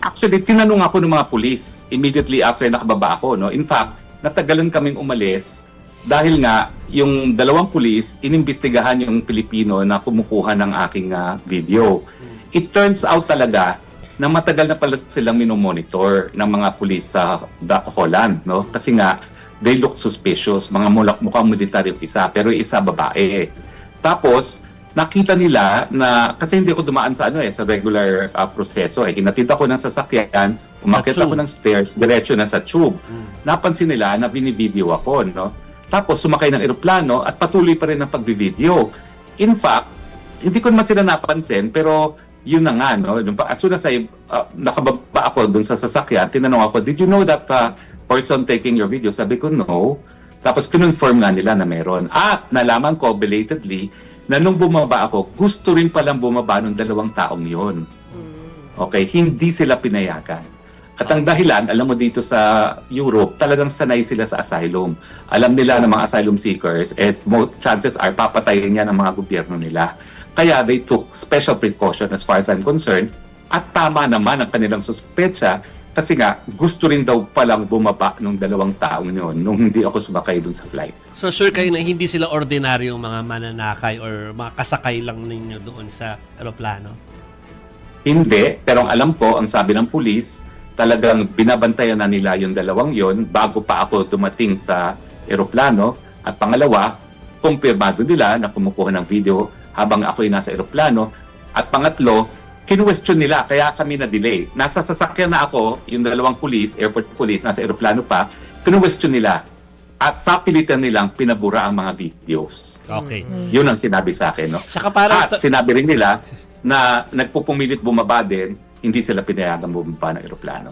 Actually, tinanong ako ng mga pulis immediately after nakababa ako. No? In fact, natagalan kaming umalis dahil nga yung dalawang pulis inimbestigahan yung Pilipino na kumukuha ng aking video. It turns out talaga na matagal na pala silang minomonitor ng mga pulis sa Holland. No? Kasi nga, they look suspicious. Mga mukhang military yung isa, pero yung isa babae. Tapos, nakita nila na, kasi hindi ako dumaan sa sa regular proseso. Hinatid ako ng sasakyan, umakyat ako ng stairs, diretso na sa tube. Napansin nila na vinivideo ako, no? Tapos sumakay ng eroplano at patuloy pa rin ang pagvivideo. In fact, hindi ko naman sila napansin, pero yun na nga, no? As soon as nakababa ako dun sa sasakyan, tinanong ako, did you know that person taking your video? Sabi ko, no. Tapos kinonfirm nga nila na meron. At nalaman ko belatedly na nung bumaba ako, gusto rin palang bumaba ng dalawang taong yun. Okay, hindi sila pinayagan. At ang dahilan, alam mo dito sa Europe, talagang sanay sila sa asylum. Alam nila ng mga asylum seekers, at chances are papatayin yan ang mga gobyerno nila. Kaya they took special precaution as far as I'm concerned. At tama naman ang kanilang suspecha kasi nga gusto rin daw palang bumaba ng dalawang taong yun nung hindi ako sumakay dun sa flight. So sure kayo na hindi sila ordinaryong mga mananakay or mga kasakay lang ninyo doon sa eroplano? Hindi, pero ang alam ko, ang sabi ng pulis, talagang binabantayan na nila yung dalawang yon bago pa ako dumating sa eroplano. At pangalawa, kumpirmado nila na kumukuha ng video habang ako'y nasa eroplano. At pangatlo, kinwestiyon nila, kaya kami na-delay. Nasa sasakyan na ako, yung dalawang police, airport police, nasa eroplano pa, kinwestiyon nila. At sa pilitan nilang pinabura ang mga videos. Okay. Yun ang sinabi sa akin. No? Saka parang At sinabi rin nila na nagpupumilit bumaba din, hindi sila pinayagang bumaba ng eroplano.